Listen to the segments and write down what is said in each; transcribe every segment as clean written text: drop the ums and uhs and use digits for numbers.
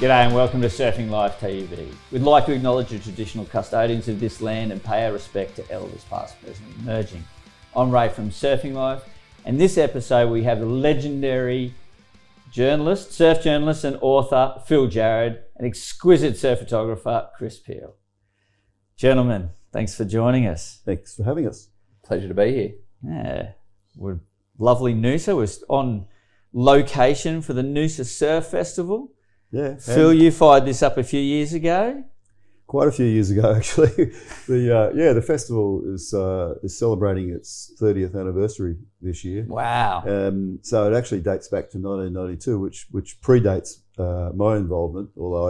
G'day and welcome to Surfing Live TV. We'd like to acknowledge the traditional custodians of this land and pay our respect to elders past, present and emerging. I'm Ray from Surfing Live, and this episode we have the legendary journalist, surf journalist and author Phil Jarratt and exquisite surf photographer Chris Peel. Gentlemen, thanks for joining us. Thanks for having us. Pleasure to be here. Yeah, we're lovely Noosa. We're on location for the Noosa Surf Festival. Yeah, Phil, you fired this up a few years ago. Quite a few years ago, actually. The festival is celebrating its 30th anniversary this year. Wow! So it actually dates back to 1992, which predates my involvement. Although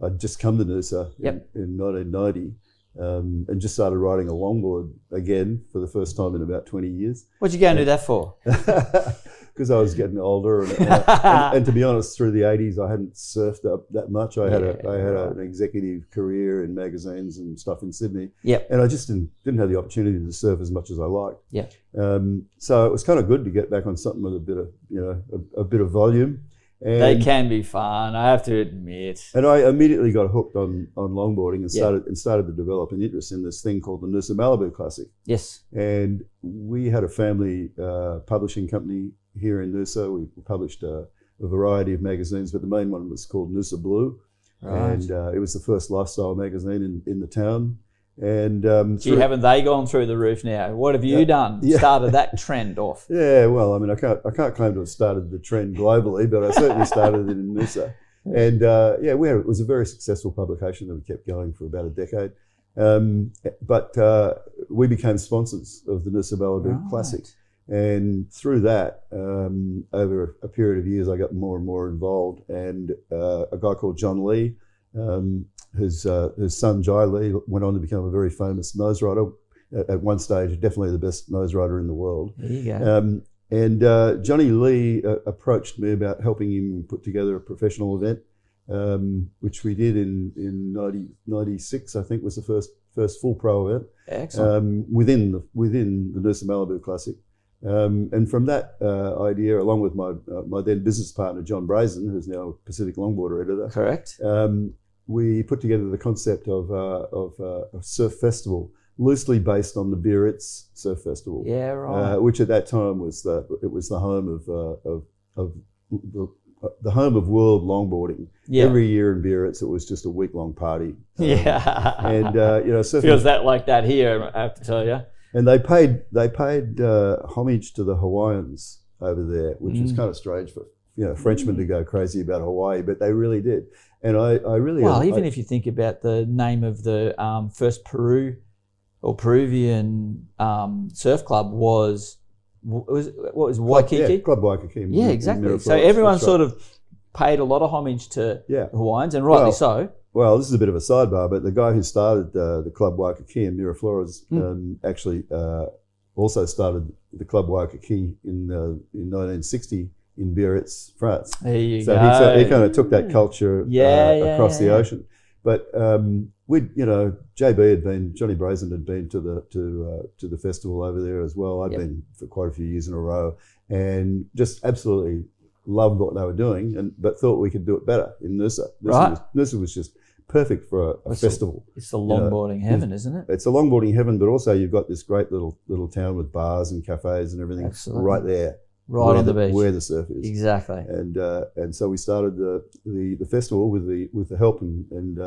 I'd just come to Noosa in 1990 and just started riding a longboard again for the first time in about 20 years. What'd you go and do that for? Because I was getting older, and to be honest, through the 80s, I hadn't surfed up that much. I had an executive career in magazines and stuff in Sydney, and I just didn't have the opportunity to surf as much as I liked. So it was kind of good to get back on something with a bit of volume. And they can be fun, I have to admit. And I immediately got hooked on longboarding and started to develop an interest in this thing called the Noosa Malibu Classic. Yes. And we had a family publishing company here in Noosa. We published a variety of magazines, but the main one was called Noosa Blue. Right. And it was the first lifestyle magazine in the town. And haven't they gone through the roof now? What have you done? Started that trend off? Yeah, well, I mean, I can't claim to have started the trend globally, but I certainly started it in Noosa. And it was a very successful publication that we kept going for about a decade. But we became sponsors of the Noosa Malibu Classic. And through that, over a period of years, I got more and more involved. And a guy called John Lee, his son Jai Lee, went on to become a very famous nose rider. At one stage, definitely the best nose rider in the world. There you go. And Johnny Lee approached me about helping him put together a professional event, which we did in 96. I think was the first full pro event. Excellent. Within the Noosa Malibu Classic. And from that idea, along with my then business partner John Brazen, who's now Pacific Longboarder editor, correct, we put together the concept of a surf festival, loosely based on the Biarritz Surf Festival. Yeah, right. Which at that time was the home the home of world longboarding. Yeah. Every year in Biarritz, it was just a week-long party. And surfing feels that like that here, I have to tell you. And they paid homage to the Hawaiians over there, which was kind of strange for Frenchmen to go crazy about Hawaii, but they really did. And I really if you think about the name of the first Peruvian surf club was Waikiki. Club Waikiki. Yeah, exactly. So everyone sort of paid a lot of homage to the Hawaiians, and rightly so. Well, this is a bit of a sidebar, but the guy who started the Club Waikiki in Miraflores actually also started the Club Waikiki in 1960 in Biarritz, France. There you go. So he kind of took that culture across the ocean. But Johnny Brazen had been to the festival over there as well. I'd been for quite a few years in a row, and just absolutely loved what they were doing, but thought we could do it better in Noosa. Noosa was just perfect for a festival. It's the longboarding heaven, isn't it? It's a longboarding heaven, but also you've got this great little town with bars and cafes and everything right there, right on the beach, where the surf is. Exactly. And so we started the festival with the help and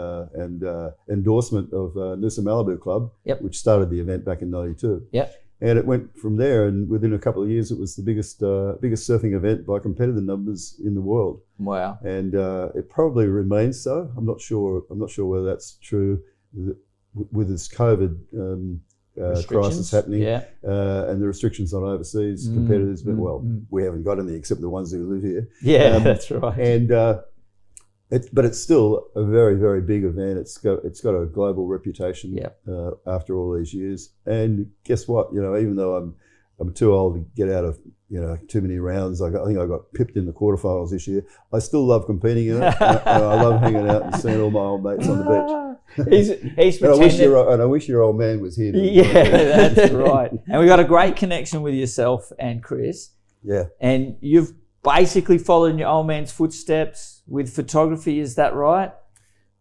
endorsement of Noosa Malibu Club, which started the event back in '92. Yep. And it went from there, and within a couple of years, it was the biggest surfing event by competitor numbers in the world. Wow! And it probably remains so. I'm not sure whether that's true with this COVID crisis happening, and the restrictions on overseas competitors. But we haven't got any except the ones who live here. Yeah, that's right. And but it's still a very, very big event. It's got a global reputation after all these years. And guess what? Even though I'm too old to get out of too many rounds, I think I got pipped in the quarterfinals this year. I still love competing in it. and I love hanging out and seeing all my old mates on the beach. He's pretending. And I wish your old man was here. Yeah, that's right. And we got a great connection with yourself and Chris. Yeah. And you've basically followed in your old man's footsteps. with photography, is that right?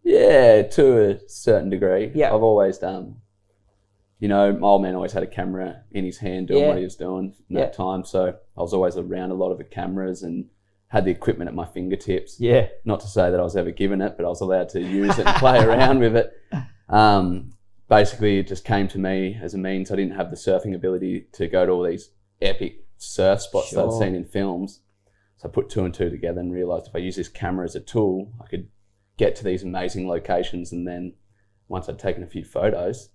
Yeah, to a certain degree. Yeah. I've always done, my old man always had a camera in his hand doing what he was doing in that time. So I was always around a lot of the cameras and had the equipment at my fingertips. Yeah. Not to say that I was ever given it, but I was allowed to use it and play around with it. Basically, it just came to me as a means. I didn't have the surfing ability to go to all these epic surf spots that I'd seen in films. So I put two and two together and realised if I use this camera as a tool, I could get to these amazing locations. And then once I'd taken a few photos,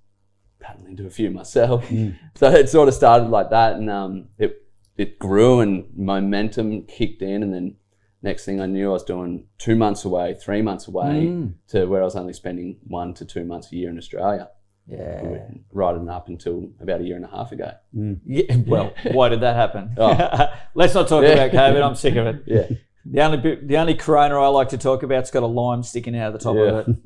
paddle into a few myself. So it sort of started like that, and it grew and momentum kicked in, and then next thing I knew, I was doing 2 months away, 3 months away to where I was only spending 1 to 2 months a year in Australia. Yeah. Right up until about a year and a half ago. Yeah. Well, why did that happen? Let's not talk about COVID. I'm sick of it. Yeah. The only corona I like to talk about's got a lime sticking out of the top of it.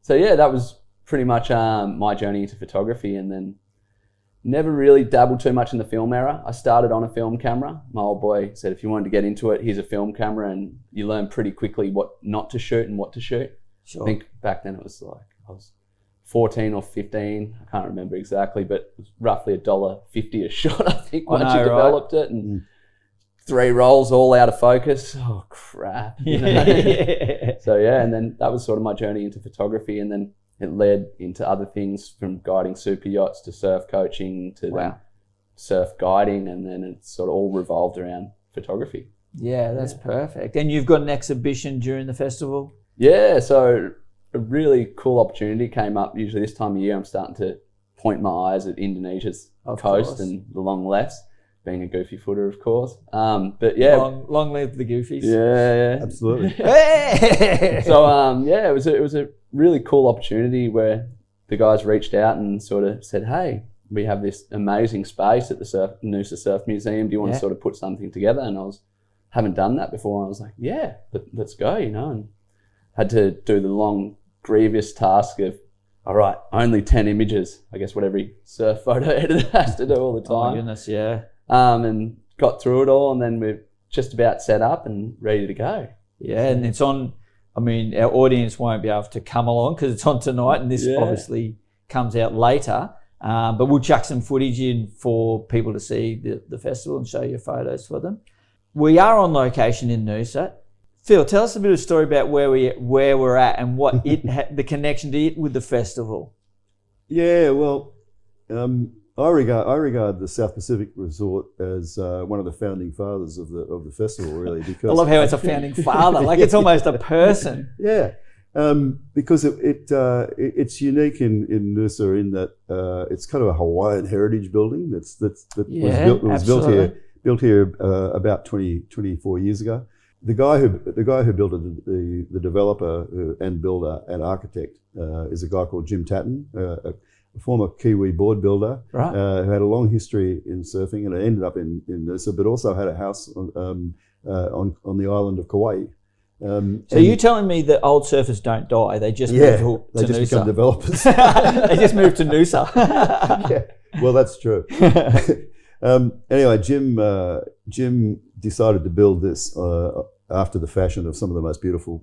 So yeah, that was pretty much my journey into photography, and then never really dabbled too much in the film era. I started on a film camera. My old boy said, if you wanted to get into it, here's a film camera, and you learn pretty quickly what not to shoot and what to shoot. Sure. I think back then it was like, I was 14 or 15, I can't remember exactly, but it was roughly $1.50 a shot, I think, once you developed it, and 3 rolls all out of focus. Oh, crap. So yeah, and then that was sort of my journey into photography, and then it led into other things, from guiding super yachts to surf coaching to then surf guiding, and then it sort of all revolved around photography. Yeah, that's perfect. And you've got an exhibition during the festival? Yeah, so a really cool opportunity came up. Usually this time of year, I'm starting to point my eyes at Indonesia's coast and the long lefts, being a goofy footer, of course. But yeah. Long live the goofies. Yeah. Absolutely. So it was a really cool opportunity where the guys reached out and sort of said, hey, we have this amazing space at the Noosa Surf Museum. Do you want to sort of put something together? And I haven't done that before. And I was like, yeah, let's go, and had to do the long, grievous task of, all right, only 10 images, I guess what every surf photo editor has to do all the time. Oh my goodness, yeah. And got through it all, and then we're just about set up and ready to go. Yeah, and it's on, our audience won't be able to come along because it's on tonight, and this obviously comes out later. But we'll chuck some footage in for people to see the festival and show you photos for them. We are on location in Noosa. Phil, tell us a bit of a story about where we're at and what the connection to it with the festival. Yeah, well, I regard the South Pacific Resort as one of the founding fathers of the festival, really. Because I love how it's a founding father, like it's almost a person. Yeah, because it's unique in Noosa in that it's kind of a Hawaiian heritage building that was built here about 24 years ago. The guy who built it, the developer and builder and architect, is a guy called Jim Tatton, a former Kiwi board builder, who had a long history in surfing, and it ended up in Noosa, but also had a house on the island of Kauai. So you're telling me that old surfers don't die? They just move to Noosa. They just become developers. They just move to Noosa. Yeah, well, that's true. Anyway, Jim decided to build this after the fashion of some of the most beautiful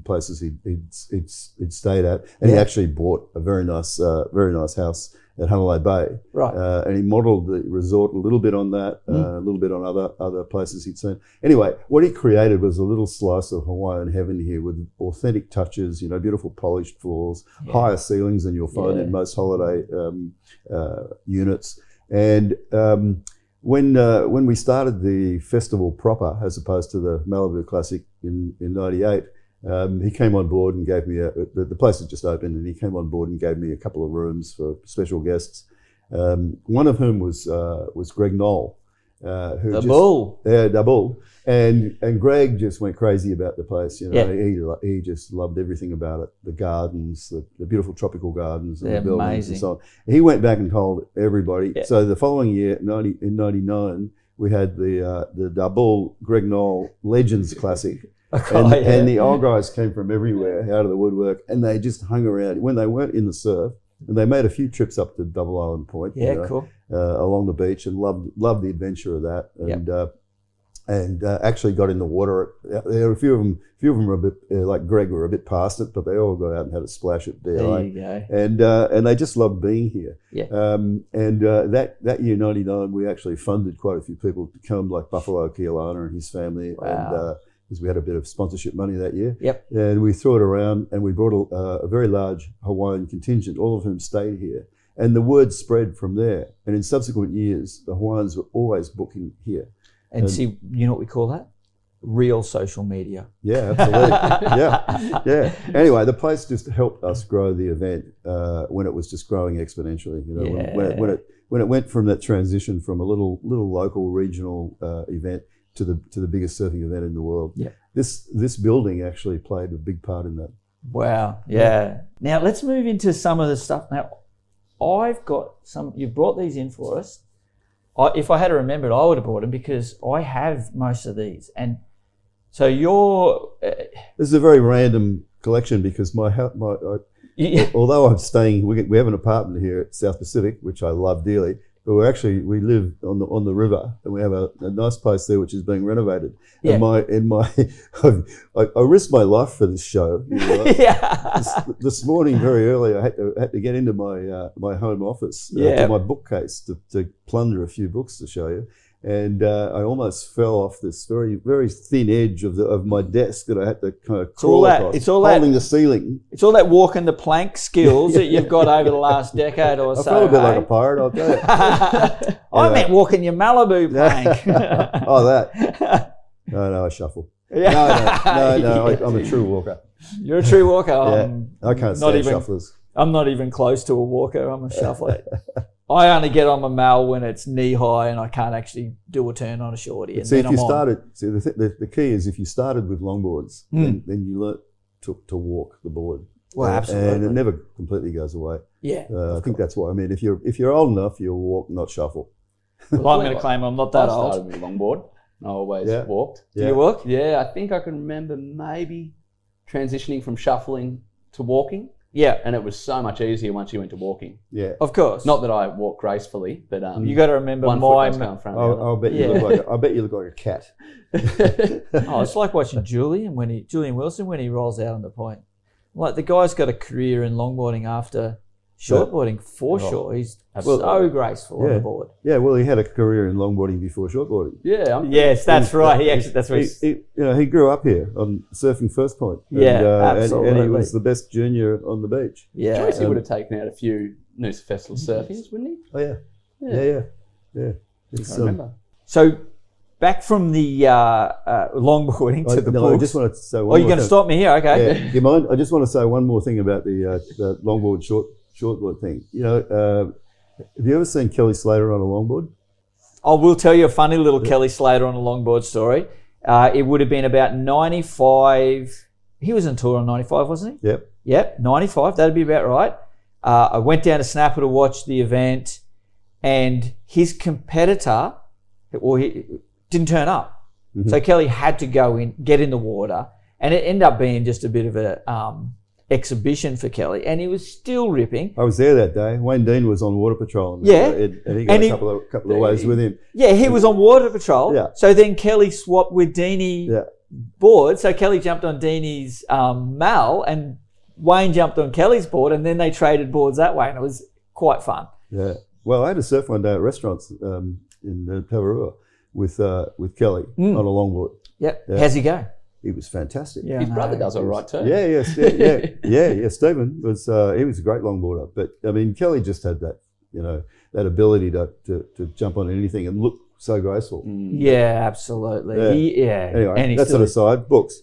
places he'd stayed at, and he actually bought a very nice house at Hanalei Bay. Right. And he modelled the resort a little bit on that, a little bit on other places he'd seen. Anyway, what he created was a little slice of Hawaiian heaven here with authentic touches, beautiful polished floors, higher ceilings than you'll find in most holiday units. And when we started the festival proper, as opposed to the Malibu Classic in '98, he came on board and gave me the place had just opened, and he came on board and gave me a couple of rooms for special guests. One of whom was Greg Knoll, the bull, and Greg just went crazy about the place. He just loved everything about it. The gardens, the beautiful tropical gardens, and the buildings, amazing. And so on. He went back and told everybody. Yeah. So the following year, in '99, we had the Double Greg Knoll Legends Classic. And the old guys came from everywhere out of the woodwork, and they just hung around when they weren't in the surf. And they made a few trips up to Double Island Point, cool, along the beach, and loved the adventure of that. and actually got in the water. There were a few of them were a bit like Greg were a bit past it, but they all got out and had a splash at DI. There you go. And they just loved being here. Yeah. That year, 99, we actually funded quite a few people to come, like Buffalo Keolana and his family. Wow. And because we had a bit of sponsorship money that year. Yep. And we threw it around, and we brought a very large Hawaiian contingent, all of whom stayed here. And the word spread from there. And in subsequent years, the Hawaiians were always booking here. And see, you know what we call that? Real social media. Yeah, absolutely. yeah. Anyway, the place just helped us grow the event when it was just growing exponentially. You know, when it went from that transition from a little local regional event to the biggest surfing event in the world. Yeah. This building actually played a big part in that. Wow. Yeah. Now let's move into some of the stuff. Now, I've got some. You've brought these in for us. If I had remembered, I would have brought them because I have most of these. And so you're... This is a very random collection because although I'm staying, we have an apartment here at South Pacific, which I love dearly, but we live on the river, and we have a nice place there which is being renovated. Yeah. And I risked my life for this show. You know, this morning very early, I had to get into my home office to my bookcase to plunder a few books to show you. And I almost fell off this very, very thin edge of my desk that I had to kind of crawl across, holding the ceiling. It's all that walking the plank skills that you've got over the last decade or so. I felt a bit like a pirate, I'll tell you. I meant walking your Malibu plank. Oh, that. No, I shuffle. Yeah. No, I'm a true walker. You're a true walker. I can't stand shufflers. I'm not even close to a walker. I'm a shuffler. I only get on my mal when it's knee high and I can't actually do a turn on a shorty. The key is if you started with longboards, then you learnt to walk the board. Well, absolutely. And it never completely goes away. Yeah. I think that's why. I mean, if you're old enough, you'll walk, not shuffle. Well, I'm going to claim I'm not that old. I started with longboard. I always walked. Do you walk? Yeah, I think I can remember maybe transitioning from shuffling to walking. Yeah. And it was so much easier once you went to walking. Yeah. Of course. Not that I walk gracefully, but you got to remember one foot goes down front. I bet you look like a cat. It's like watching Julian Wilson when he rolls out on the point. Like the guy's got a career in longboarding after shortboarding for sure. He's so graceful on the board. Yeah, well, he had a career in longboarding before shortboarding. Yeah. Yes, that's right. He grew up here on surfing First Point. Absolutely. And he was the best junior on the beach. Yeah. Joyce would have taken out a few Noosa Festival surfings, wouldn't he? Oh, yeah. Yeah. I remember. So back from the longboarding to the books. I just want to say you're going to stop me here? Okay. Yeah. Do you mind? I just want to say one more thing about the longboard shortboard thing. You know, have you ever seen Kelly Slater on a longboard? I will tell you a funny little Kelly Slater on a longboard story. It would have been about 95. He was on tour on 95, wasn't he? Yep, 95. That'd be about right. I went down to Snapper to watch the event, and his competitor, he didn't turn up. Mm-hmm. So Kelly had to go in, get in the water, and it ended up being just a bit of a exhibition for Kelly, and he was still ripping. I was there that day. Wayne Dean was on water patrol, and he got a couple of waves with him. Yeah, he was on water patrol. Yeah. So then Kelly swapped with Deanie board. So Kelly jumped on Deanie's mal, and Wayne jumped on Kelly's board, and then they traded boards that way, and it was quite fun. Yeah. Well, I had to surf one day at restaurants in Tavarua with Kelly on a longboard. Yep. Yeah. How's he go? He was fantastic. Yeah, his brother does all right too. Yeah. Stephen was he was a great longboarder, but I mean Kelly just had that that ability to jump on anything and look so graceful. Yeah, absolutely. Yeah. Anyway, that's an aside. Books,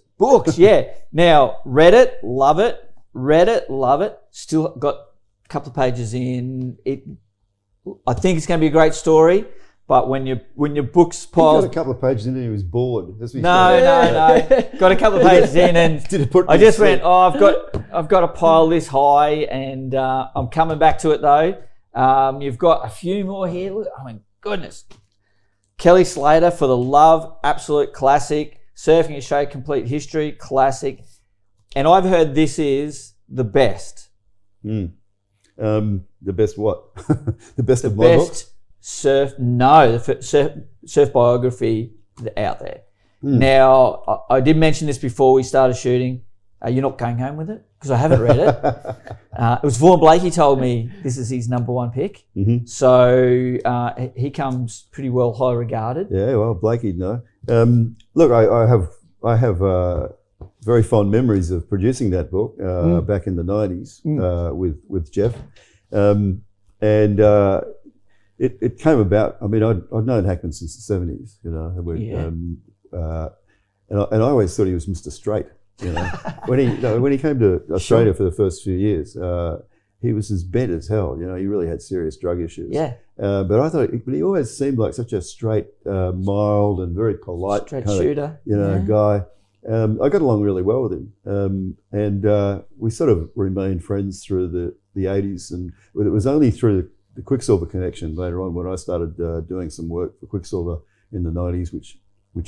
yeah. Now read it, love it. Still got a couple of pages in. I think it's going to be a great story. But when your books pile, he got a couple of pages in and he was bored. No. Got a couple of pages in and I just went, I've got to pile this high, and I'm coming back to it though. You've got a few more here. Look, I mean, goodness. Kelly Slater, For the Love, absolute classic. Surfing Australia, Complete History, classic. And I've heard this is the best. The best what? The best of my books? Surf Biography out there. Now, I did mention this before we started shooting. You're not going home with it? Because I haven't read it. It was Vaughan Blakey told me this is his number one pick. Mm-hmm. So he comes pretty well high regarded. Yeah, well, Blakey, no. Look, I have very fond memories of producing that book back in the 90s with Jeff. It came about, I mean, I'd known Hackman since the 70s, you know. And I always thought he was Mr. Straight, you know. when he came to Australia for the first few years, he was as bent as hell, you know. He really had serious drug issues. Yeah. But I thought, but he always seemed like such a straight, mild and very polite Straight kind shooter. of, you know, guy. I got along really well with him. And we sort of remained friends through the 80s. And it was only through the Quicksilver connection later on when I started doing some work for Quicksilver in the 90s, which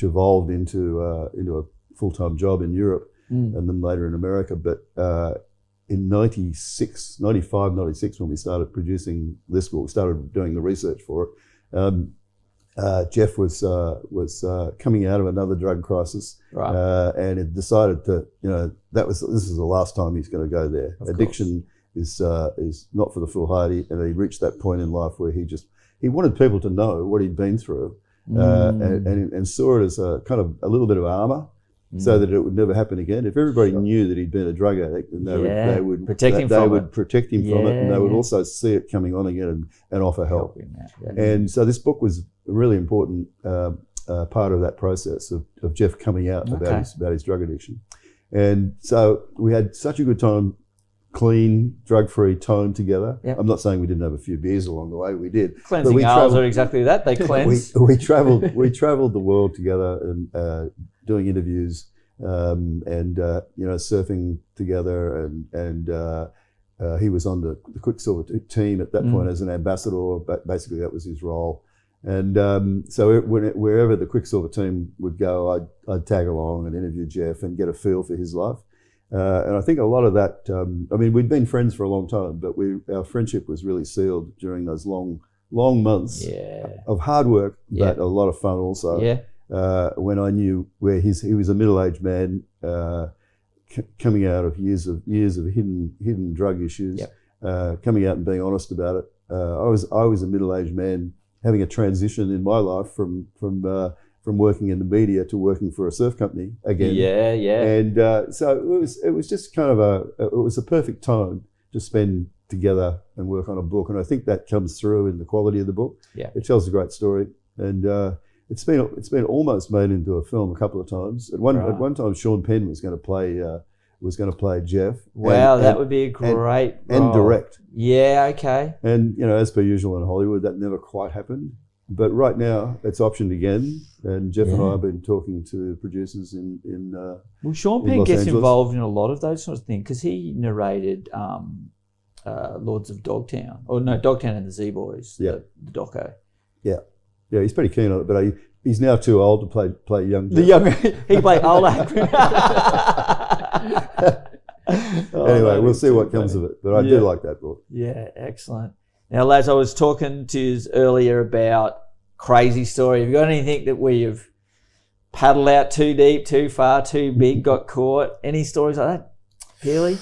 evolved into a full-time job in Europe and then later in America. But in 95, 96, when we started producing this book, started doing the research for it, Jeff was coming out of another drug crisis, Right. and had decided to, you know, this is the last time he's going to go there. Of Addiction is not for the foolhardy, and he reached that point in life where he wanted people to know what he'd been through, and saw it as a kind of a little bit of armor, so that it would never happen again. If everybody knew that he'd been a drug addict, then they would protect him from it, and they would also see it coming on again and offer help. And so this book was a really important part of that process of Jeff coming out about his drug addiction. And so we had such a good time, clean, drug-free time together. Yep. I'm not saying we didn't have a few beers along the way. We did. Cleansing ales are exactly that. They cleanse. we traveled the world together and doing interviews and you know, surfing together, and he was on the Quicksilver team at that point as an ambassador. But basically, that was his role. And so wherever the Quicksilver team would go, I'd tag along and interview Jeff and get a feel for his life. And I think a lot of that, I mean, we'd been friends for a long time, but our friendship was really sealed during those long months of hard work, but a lot of fun also. Yeah. When I knew where he was a middle-aged man coming out of years of hidden drug issues, coming out and being honest about it. I was a middle-aged man having a transition in my life from working in the media to working for a surf company again. And so it was just kind of it was a perfect time to spend together and work on a book. And I think that comes through in the quality of the book. Yeah. It tells a great story. And it's been almost made into a film a couple of times. At one time, Sean Penn was going to play Jeff. Wow, that would be a great role. And direct. Yeah, okay. And, you know, as per usual in Hollywood, that never quite happened. But right now, it's optioned again, and Jeff and I have been talking to producers in well, Sean Penn gets involved in a lot of those sorts of things because he narrated Lords of Dogtown, Dogtown and the Z-Boys, the doco. Yeah, he's pretty keen on it, but he's now too old to play young Jeff. He played old Anyway, we'll see what comes of it, but I do like that book. Yeah, excellent. Now, lads, I was talking to you earlier about crazy story. Have you got anything that where you've paddled out too deep, too far, too big, got caught? Any stories like that, Peely?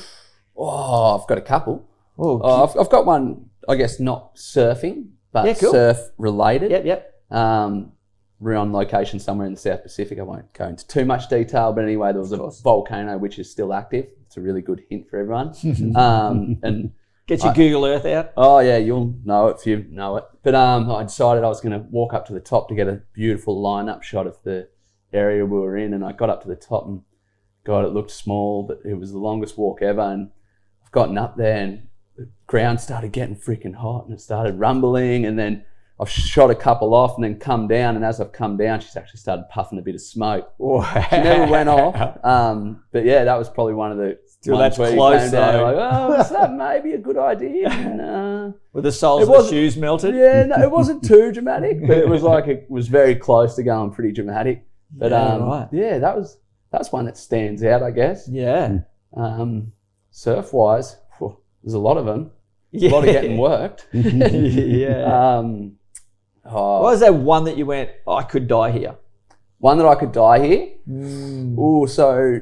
Oh, I've got a couple. I've got one, I guess, not surfing, but surf related. Yep. We're on location somewhere in the South Pacific. I won't go into too much detail, but anyway, there was a volcano which is still active. It's a really good hint for everyone. And get your Google Earth out. Oh yeah, you'll know it if you know it. But I decided I was going to walk up to the top to get a beautiful line-up shot of the area we were in, and I got up to the top, and God, it looked small, but it was the longest walk ever. And I've gotten up there, and the ground started getting freaking hot, and it started rumbling, and then I've shot a couple off and then come down, and as I've come down, she's actually started puffing a bit of smoke. Wow. She never went off. But yeah, that was probably one of the ones where close, you came down, like, is that maybe a good idea? And, were the soles of the shoes melted? Yeah, no, it wasn't too dramatic, but it was very close to going pretty dramatic. But that's one that stands out, I guess. Yeah. Surf-wise, there's a lot of them. A lot of getting worked. Yeah. What was that one that you went, I could die here? One that I could die here. Oh, so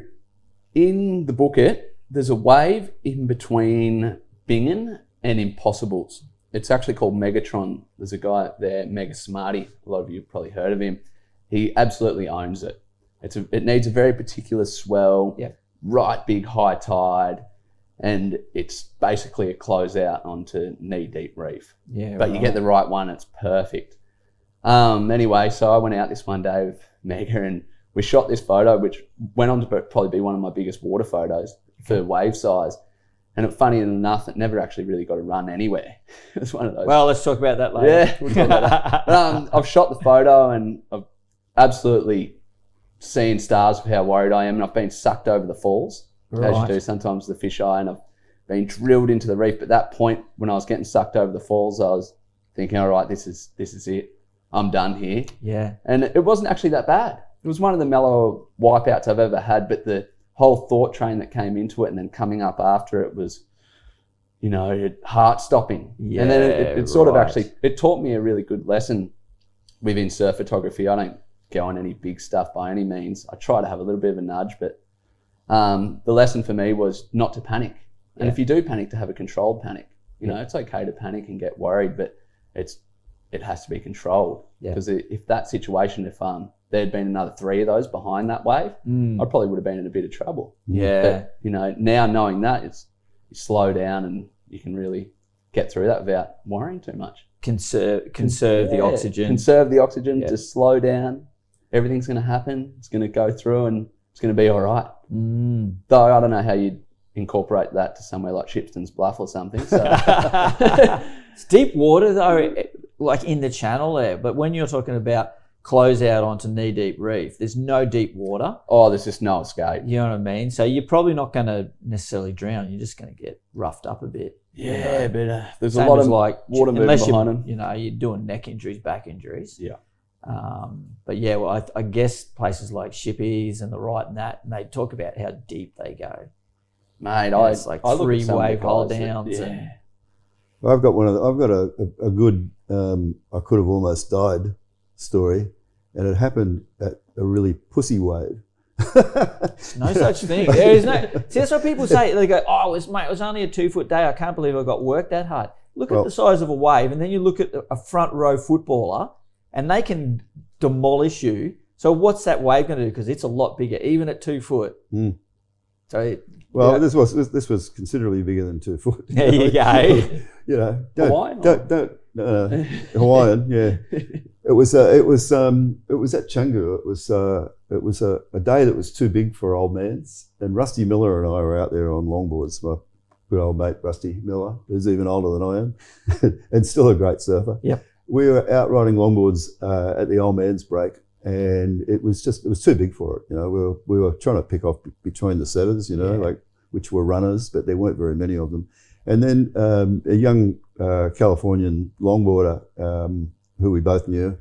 in the Bookit, there's a wave in between Bingen and Impossibles. It's actually called Megatron. There's a guy there, Mega Smarty. A lot of you have probably heard of him. He absolutely owns it. It needs a very particular swell, right big high tide, and it's basically a closeout onto knee-deep reef. Yeah, but you get the right one, it's perfect. Anyway, so I went out this one day with Mega and we shot this photo, which went on to probably be one of my biggest water photos for wave size. And funny enough, it never actually really got to run anywhere. It was one of those. Well, let's talk about that later. Yeah, we'll talk about that. I've shot the photo and I've absolutely seen stars of how worried I am. And I've been sucked over the falls, as you do sometimes with the fisheye, and I've been drilled into the reef. But at that point, when I was getting sucked over the falls, I was thinking, all right, this is it. I'm done here. Yeah. And it wasn't actually that bad. It was one of the mellower wipeouts I've ever had, but the whole thought train that came into it and then coming up after it was, heart stopping. Yeah, and then it sort of actually, it taught me a really good lesson within surf photography. I don't go on any big stuff by any means. I try to have a little bit of a nudge, but the lesson for me was not to panic. And if you do panic, to have a controlled panic. It's okay to panic and get worried, but it has to be controlled. Because if that situation, if there'd been another 3 of those behind that wave, I probably would have been in a bit of trouble. Yeah. But, now knowing that, you slow down and you can really get through that without worrying too much. Conserve the oxygen. Conserve the oxygen, just slow down. Everything's going to happen. It's going to go through and it's going to be all right. Though I don't know how you'd incorporate that to somewhere like Shipston's Bluff or something. So. It's deep water though, like in the channel there. But when you're talking about close out onto knee-deep reef, there's no deep water. Oh, there's just no escape. You know what I mean? So you're probably not going to necessarily drown. You're just going to get roughed up a bit. Yeah, but there's Same a lot of unless water moving behind them. You're doing neck injuries, back injuries. Yeah. But yeah, well, I guess places like Shippies and the Right and that, and they talk about how deep they go. Mate, it's like 3 wave hold downs. I've got a good I could have almost died story, and it happened at a really pussy wave. No such thing. There is no. See, that's what people say. They go, "Oh, it was only a 2-foot day. I can't believe I got worked that hard." Look at the size of a wave, and then you look at a front row footballer, and they can demolish you. So what's that wave going to do? Because it's a lot bigger, even at 2 foot. So this was considerably bigger than 2 foot. There you go. Don't Hawaiian. Yeah. It was at Chungu. It was a day that was too big for old man's. And Rusty Miller and I were out there on longboards. My good old mate Rusty Miller, who's even older than I am, and still a great surfer. Yep. We were out riding longboards at the old man's break, and it was too big for it. We were trying to pick off between the setters, like which were runners, but there weren't very many of them. And then a young Californian longboarder who we both knew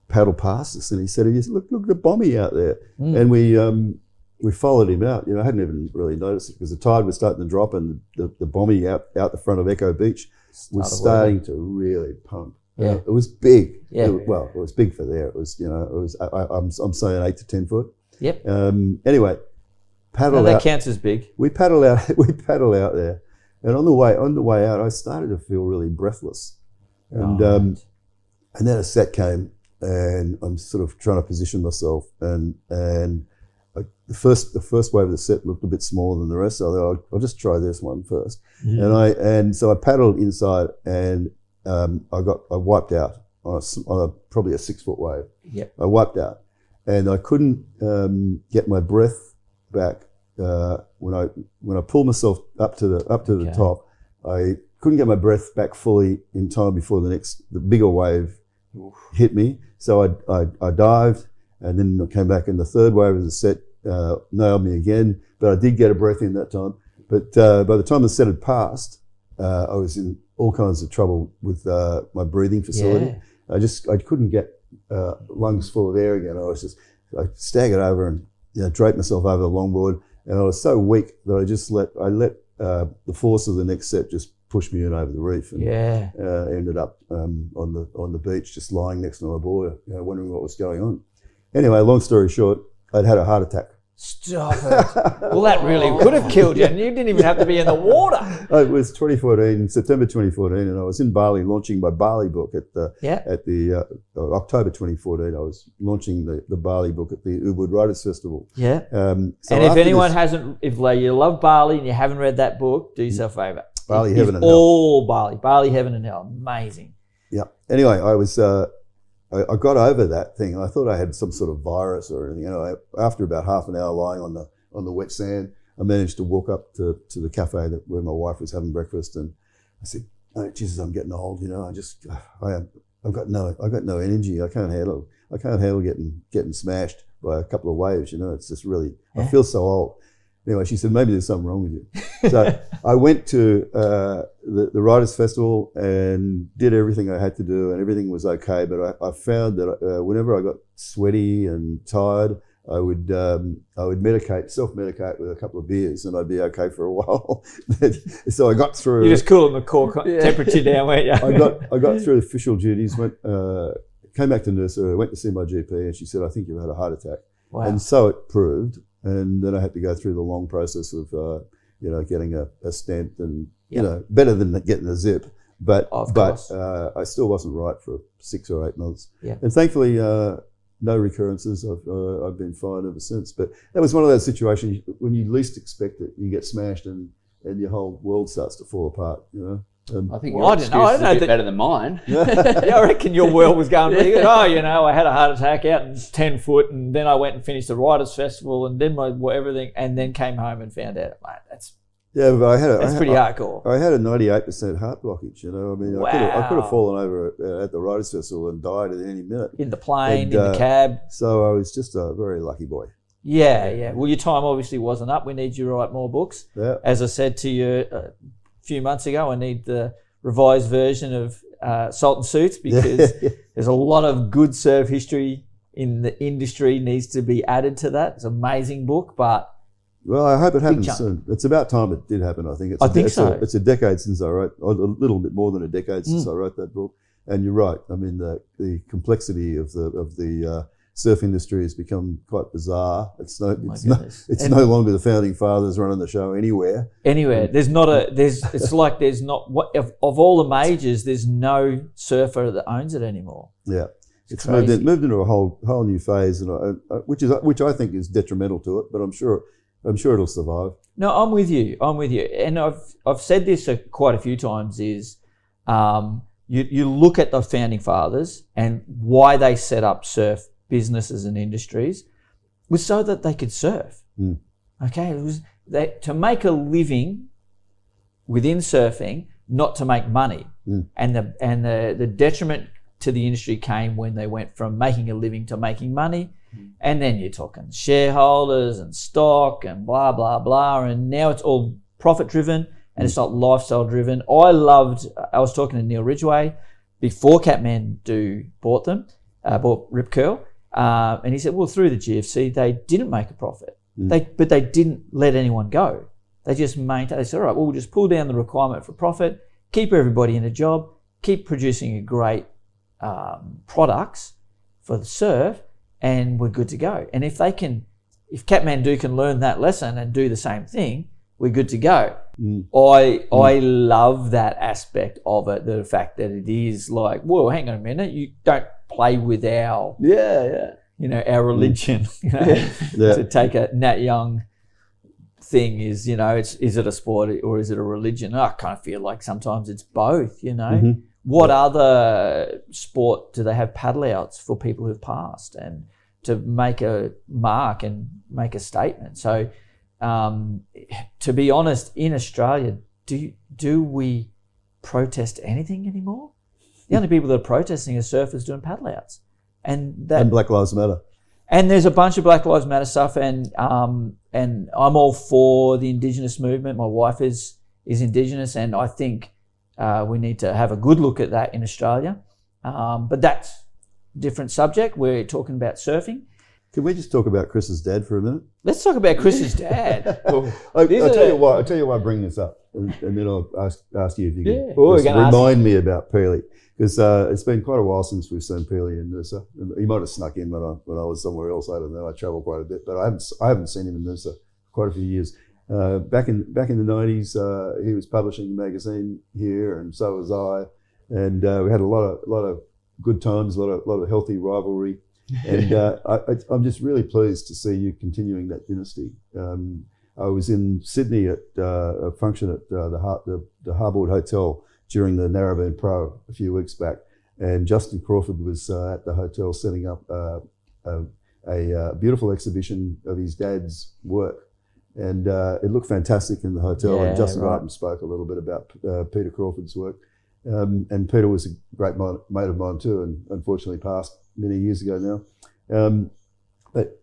paddled past us, and he said, "Look at the bommy out there." And we followed him out. I hadn't even really noticed it because the tide was starting to drop, and the bommy out the front of Echo Beach was starting to really pump. Yeah. It was big. Yeah. It was big for there. It was, I'm saying 8 to 10 foot. Yep. Anyway, paddled out. That counts as big. We paddled out there, and on the way out, I started to feel really breathless, and then a set came, and I'm sort of trying to position myself, and the first wave of the set looked a bit smaller than the rest, so I thought, I'll just try this one first, and so I paddled inside, and I wiped out on probably a 6 foot wave. Yep. I wiped out, and I couldn't get my breath back when I pulled myself up to the top. I couldn't get my breath back fully in time before the bigger wave hit me. So I dived, and then I came back, and the third wave of the set nailed me again. But I did get a breath in that time. But by the time the set had passed, I was in all kinds of trouble with my breathing facility. I couldn't get lungs full of air again. I staggered over and draped myself over the longboard, and I was so weak that I let the force of the next set just pushed me in over the reef, and ended up on the beach, just lying next to my boy, wondering what was going on. Anyway, long story short, I'd had a heart attack. Stop it. Well, that really could have killed you, and you didn't even have to be in the water. It was 2014, September 2014, and I was in Bali launching my Bali book at the October 2014. I was launching the Bali book at the Ubud Writers Festival. Yeah. So and if anyone if you love Bali and you haven't read that book, do yourself a favour. Bali Heaven and Hell. All Bali Heaven and Hell. Amazing. Yeah. Anyway, I was. I got over that thing. I thought I had some sort of virus or anything. After about half an hour lying on the wet sand, I managed to walk up to the cafe where my wife was having breakfast, and I said, "Oh, Jesus, I'm getting old. I've got no energy. I can't handle getting smashed by a couple of waves. It's just really. I feel so old." Anyway, she said, "Maybe there's something wrong with you." So I went to the Writers' Festival and did everything I had to do, and everything was okay. But I found that whenever I got sweaty and tired, I would self-medicate with a couple of beers, and I'd be okay for a while. So I got through. You're just cooling the core temperature down, weren't you? I got through official duties. Came back to nursery. Went to see my GP, and she said, "I think you've had a heart attack." Wow. And so it proved. And then I had to go through the long process of, getting a stent, and better than getting a zip, but I still wasn't right for 6 or 8 months. Yeah. And thankfully, no recurrences. I've been fine ever since. But that was one of those situations when you least expect it, you get smashed, and your whole world starts to fall apart. I think your excuse is a bit better than mine. Yeah, I reckon your world was going pretty good. Oh, I had a heart attack out in 10 foot, and then I went and finished the Writers' Festival, and then everything, and then came home and found out, mate, that's pretty hardcore. I had a 98% heart blockage. Wow. I could have fallen over at the Writers' Festival and died at any minute. In the plane, in the cab. So I was just a very lucky boy. Yeah. Well, your time obviously wasn't up. We need you to write more books. Yeah. As I said to you a few months ago, I need the revised version of Salt and Suits, because there's a lot of good surf history in the industry needs to be added to that. It's an amazing book, but... Well, I hope it happens soon. It's about time it did happen, I think. It's a decade since I wrote, a little bit more than a decade since I wrote that book. And you're right. I mean, the complexity of the surf industry has become quite bizarre. It's no longer the founding fathers running the show anywhere. It's like there's not of all the majors, there's no surfer that owns it anymore. Yeah. It's moved into a whole new phase, and which I think is detrimental to it, but I'm sure it'll survive. No, I'm with you, and I've said this quite a few times. Is you look at the founding fathers and why they set up surf businesses and industries was so that they could surf. Okay, it was to make a living within surfing, not to make money. And the detriment to the industry came when they went from making a living to making money. And then you're talking shareholders and stock and blah, blah, blah. And now it's all profit driven and it's not lifestyle driven. I was talking to Neil Ridgway before Kathmandu bought Rip Curl. And he said, well, through the GFC, they didn't make a profit. But they didn't let anyone go. They just maintained. They said, all right, well, we'll just pull down the requirement for profit, keep everybody in a job, keep producing a great products for the surf, and we're good to go. And if Kathmandu can learn that lesson and do the same thing, we're good to go. I love that aspect of it, the fact that it is like, well, hang on a minute, you don't play with our our religion. To take a Nat Young thing is is it a sport or is it a religion? I kind of feel like sometimes it's both. What other sport do they have paddle outs for people who've passed and to make a mark and make a statement? So to be honest, in Australia, do we protest anything anymore? The only people that are protesting are surfers doing paddle outs. And Black Lives Matter. And there's a bunch of Black Lives Matter stuff, and I'm all for the Indigenous movement. My wife is Indigenous, and I think we need to have a good look at that in Australia. But that's a different subject. We're talking about surfing. Can we just talk about Chris's dad for a minute? Let's talk about Chris's dad. I'll tell you why I bring this up, and then I'll ask you if you can just remind me about Peely, because it's been quite a while since we've seen Peely in Noosa. He might have snuck in when I was somewhere else. I don't know. I travel quite a bit, but I haven't seen him in Noosa for quite a few years. Back in the 90s, he was publishing a magazine here, and so was I, and we had a lot of good times, a lot of healthy rivalry. And I'm just really pleased to see you continuing that dynasty. I was in Sydney at a function at the Harbour Hotel during the Narrabeen Pro a few weeks back, and Justin Crawford was at the hotel setting up a beautiful exhibition of his dad's work. And it looked fantastic in the hotel, and Justin Wright spoke a little bit about Peter Crawford's work. And Peter was a great mate of mine too, and unfortunately passed many years ago now. But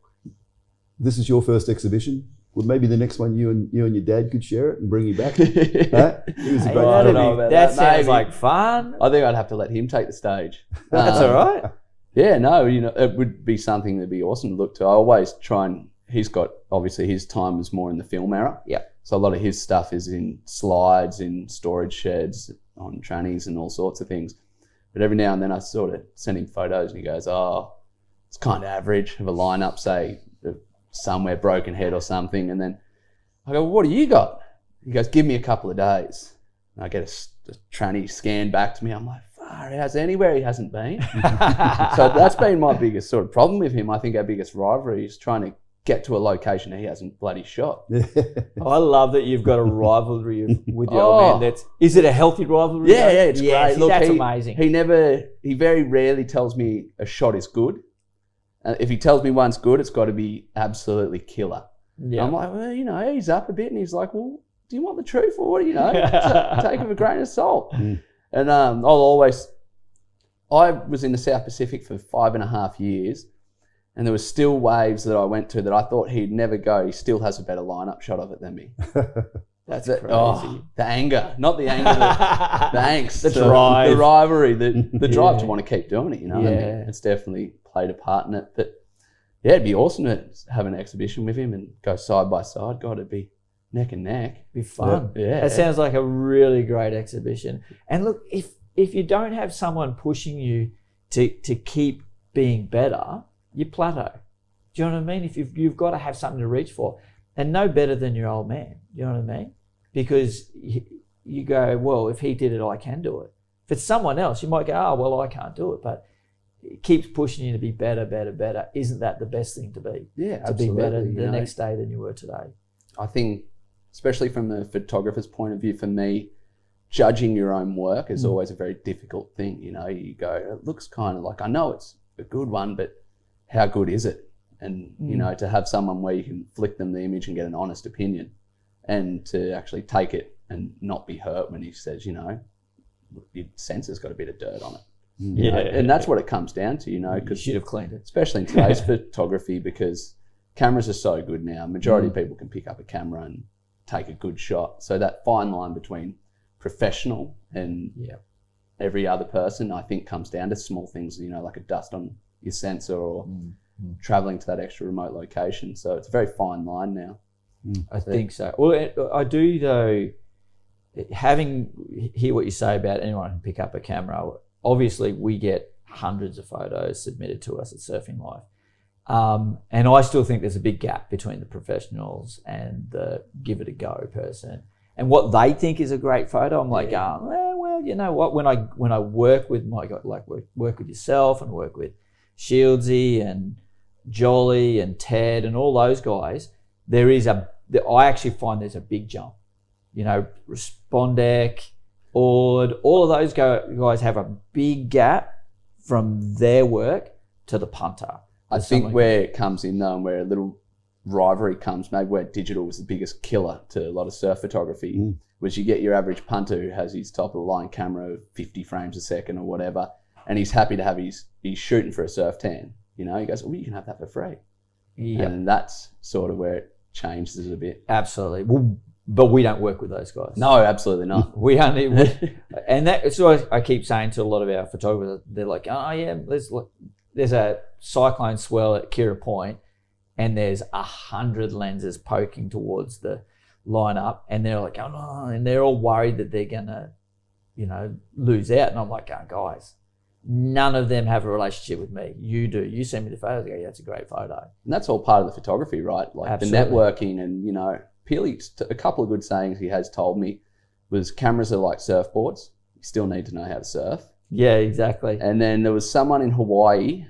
this is your first exhibition. Well, maybe the next one you and your dad could share it and bring you back. Huh? It was a great I don't know about that. Sounds like fun. I think I'd have to let him take the stage. That's all right. Yeah, no, it would be something that'd be awesome to look to. I always try and, he's got, obviously his time is more in the film era. Yeah. So a lot of his stuff is in slides, in storage sheds, on trannies and all sorts of things. But every now and then I sort of send him photos and he goes, oh, it's kind of average of a lineup, say somewhere Broken Head or something. And then I go, well, what do you got? He goes, give me a couple of days. And I get a tranny scan back to me. I'm like, far out, anywhere he hasn't been. So that's been my biggest sort of problem with him. I think our biggest rivalry is trying to get to a location he hasn't bloody shot. I love that you've got a rivalry with your old man. Is it a healthy rivalry? Yeah, it's great. See, that's amazing. He very rarely tells me a shot is good. If he tells me one's good, it's got to be absolutely killer. Yeah. I'm like, well, he's up a bit, and he's like, well, do you want the truth, or what? Take it with a grain of salt. And I was in the South Pacific for 5.5 years. And there was still waves that I went to that I thought he'd never go. He still has a better lineup shot of it than me. That's crazy. The anger, not the anger, the angst, the drive, the rivalry, the drive to want to keep doing it. I mean, it's definitely played a part in it. But yeah, it'd be awesome to have an exhibition with him and go side by side. God, it'd be neck and neck. It'd be fun. Yeah, that sounds like a really great exhibition. And look, if you don't have someone pushing you to keep being better, you plateau. Do you know what I mean? If you've got to have something to reach for, and no better than your old man. You know what I mean? Because you go, well, if he did it, I can do it. If it's someone else, you might go, oh, well, I can't do it. But it keeps pushing you to be better, better, better. Isn't that the best thing to be? Yeah, to be better the next day than you were today. I think, especially from the photographer's point of view, for me, judging your own work is always a very difficult thing. You go, it looks kind of like, I know it's a good one, but how good is it? And, to have someone where you can flick them the image and get an honest opinion, and to actually take it and not be hurt when he says, your sensor's got a bit of dirt on it. And that's what it comes down to, because you should have cleaned it. Especially in today's photography, because cameras are so good now. Majority of people can pick up a camera and take a good shot. So that fine line between professional and every other person, I think, comes down to small things, like a dust on your sensor or traveling to that extra remote location. So it's a very fine line now. I think so. Well, I do though, hear what you say about anyone can pick up a camera. Obviously, we get hundreds of photos submitted to us at Surfing Life. And I still think there's a big gap between the professionals and the give it a go person. And what they think is a great photo, I'm like, well, you know what? When I work with work with yourself and work with Shieldsy and Jolly and Ted and all those guys, I actually find there's a big jump. Respondec, Ord, all of those guys have a big gap from their work to the punter. I think where it comes in though, and where a little rivalry comes, maybe where digital was the biggest killer to a lot of surf photography, was you get your average punter who has his top of the line camera of 50 frames a second or whatever, and he's happy to have he's shooting for a surf tan. He goes, well, you can have that for free. Yep. And that's sort of where it changes a bit. Absolutely. Well, but we don't work with those guys. No, absolutely not. And that's what I keep saying to a lot of our photographers. They're like, oh yeah, there's a cyclone swell at Kira Point, and there's 100 lenses poking towards the lineup, and they're like, oh, and they're all worried that they're gonna, lose out. And I'm like, guys, none of them have a relationship with me. You do. You send me the photos. I go, yeah, that's a great photo. And that's all part of the photography, right? Like Absolutely. The networking, and Peely, a couple of good sayings he has told me was cameras are like surfboards. You still need to know how to surf. Yeah, exactly. And then there was someone in Hawaii,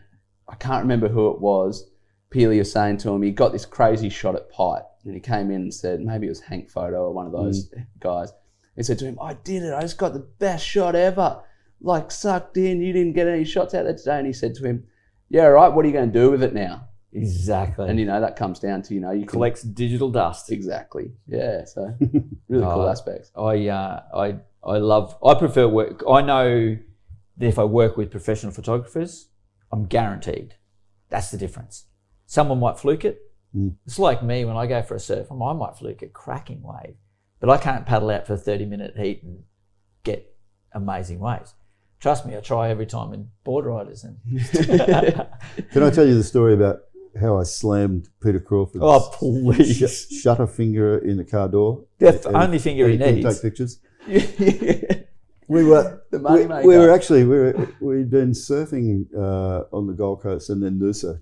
I can't remember who it was. Peely was saying to him, he got this crazy shot at Pipe, and he came in and said, maybe it was Hank Photo or one of those guys. He said to him, I did it. I just got the best shot ever. Like sucked in. You didn't get any shots out there today. And he said to him, yeah, right. What are you going to do with it now? Exactly. And that comes down to you collects digital dust. Exactly. Yeah. So really cool aspects. I prefer work. I know that if I work with professional photographers, I'm guaranteed. That's the difference. Someone might fluke it. It's like me when I go for a surf. I might fluke a cracking wave, but I can't paddle out for a 30-minute heat and get amazing waves. Trust me, I try every time in board riders. And Can I tell you the story about how I slammed Peter Crawford's please. shutter finger in the car door? That's the only finger he couldn't needs. take pictures. We were the money maker. We'd been surfing on the Gold Coast and then Noosa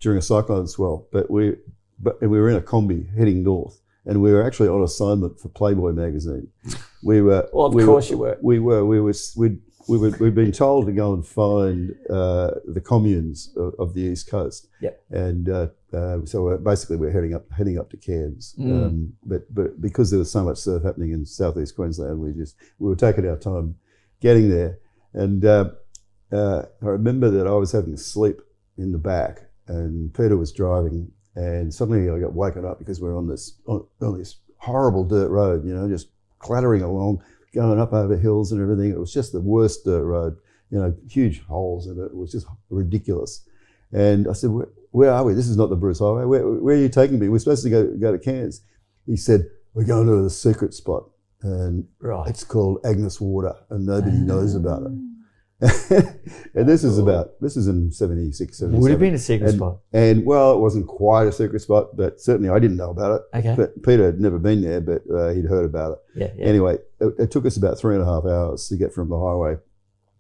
during a cyclone swell, but we were in a combi heading north, and we were actually on assignment for Playboy magazine. We were. Well, of course you were. We'd been told to go and find the communes of the East Coast. Yep. And so basically we're heading up to Cairns. But because there was so much surf happening in southeast Queensland, we were taking our time getting there. And I remember that I was having a sleep in the back, and Peter was driving, and suddenly I got woken up because we're on this horrible dirt road, just clattering along, going up over hills and everything. It was just the worst dirt road, huge holes in it. It was just ridiculous. And I said, where are we? This is not the Bruce Highway. Where are you taking me? We're supposed to go to Cairns. He said, we're going to the secret spot, and it's called Agnes Water, and nobody knows about it. And this is in 76, 77. Would have been a secret spot. And well, it wasn't quite a secret spot, but certainly I didn't know about it. Okay. But Peter had never been there, but he'd heard about it. Yeah. Anyway, it took us about 3.5 hours to get from the highway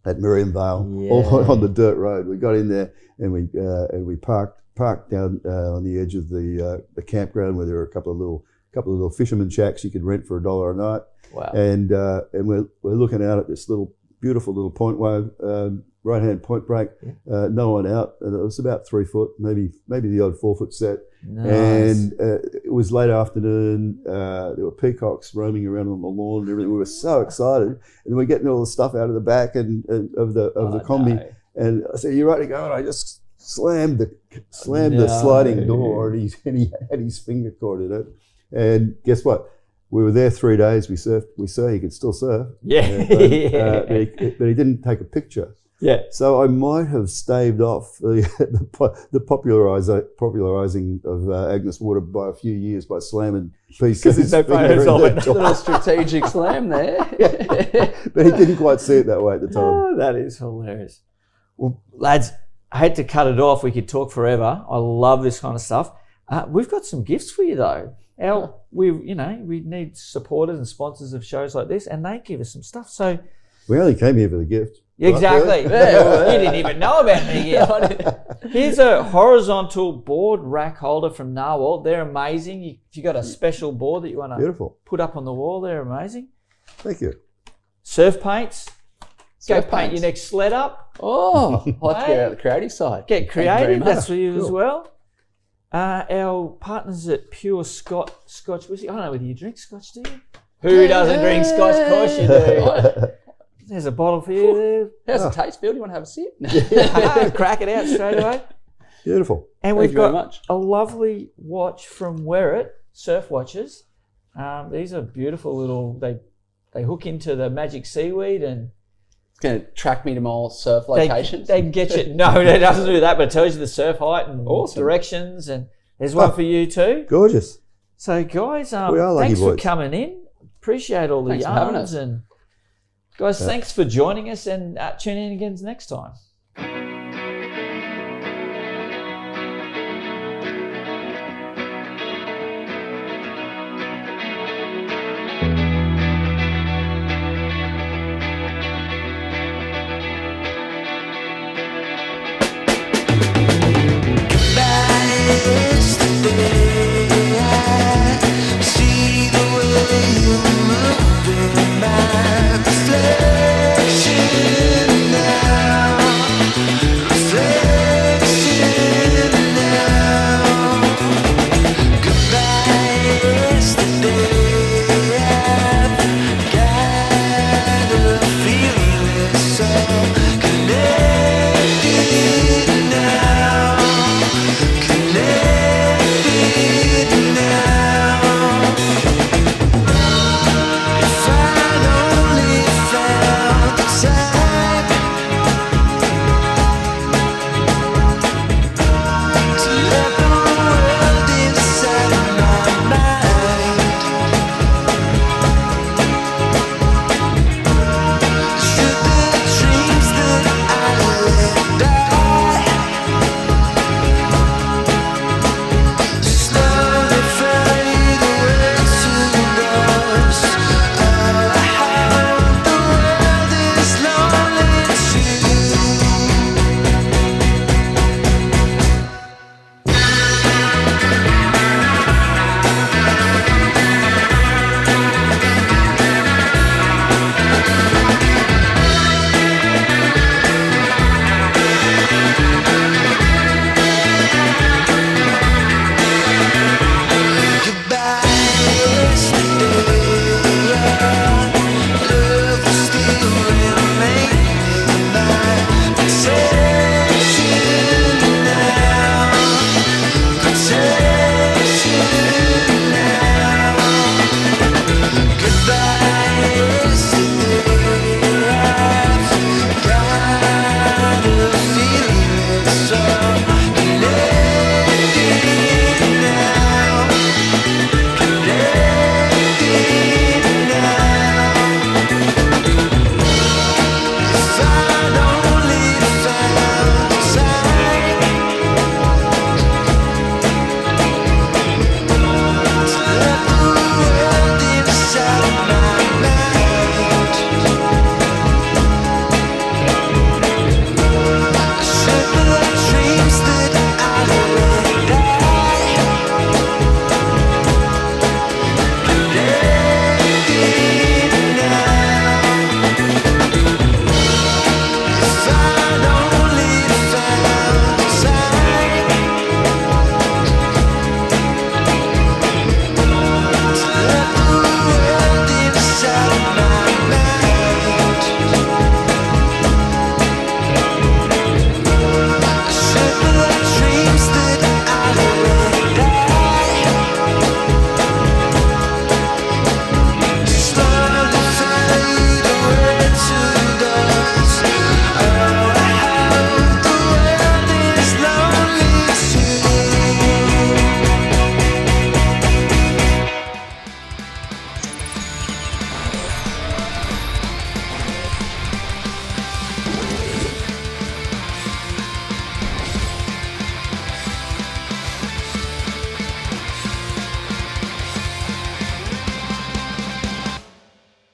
at Miriam Vale all on the dirt road. We got in there and we parked down on the edge of the campground where there were a couple of little fisherman shacks you could rent for $1 a night. Wow. And we're looking out at this beautiful little point wave, right-hand point break, no one out, and it was about 3 foot, maybe the odd 4 foot set. Nice. And it was late afternoon. There were peacocks roaming around on the lawn and everything. We were so excited, and we're getting all the stuff out of the back and of the combi. No. And I said, "You ready to go?" And I just slammed the sliding door, and he had his finger caught in it. And guess what? We were there 3 days. We surfed. We saw he could still surf. Yeah. But he didn't take a picture. Yeah. So I might have staved off the popularising of Agnes Water by a few years by slamming pieces. Because there's no photos of it. A little strategic slam there. But he didn't quite see it that way at the time. Oh, that is hilarious. Well, lads, I hate to cut it off. We could talk forever. I love this kind of stuff. We've got some gifts for you though. We need supporters and sponsors of shows like this, and they give us some stuff. So we only came here for the gift. Exactly. You didn't even know about me yet. Here's a horizontal board rack holder from Narwhal. They're amazing. If you got a special board that you want to put up on the wall, they're amazing. Thank you. Surf paints. Go paint your next sled up. Oh, I'll have to get out the creative side. Get creative. That's for you as well. Our partners at Pure Scotch Whiskey. I don't know whether you drink Scotch, do you? Who doesn't drink Scotch? Of course you do. There's a bottle for you there. How's it taste, Phil? Do you want to have a sip? Crack it out straight away. Beautiful. And we've got a lovely watch from Wear It, Surf Watches. These are beautiful little, they hook into the magic seaweed and it's going to track me to my surf locations. They get you. No, it doesn't do that, but it tells you the surf height and directions. And there's one for you too. Gorgeous. So guys, we are lucky thanks boys. for coming in. Appreciate all the yarns. And guys, thanks for joining us, and tune in again next time.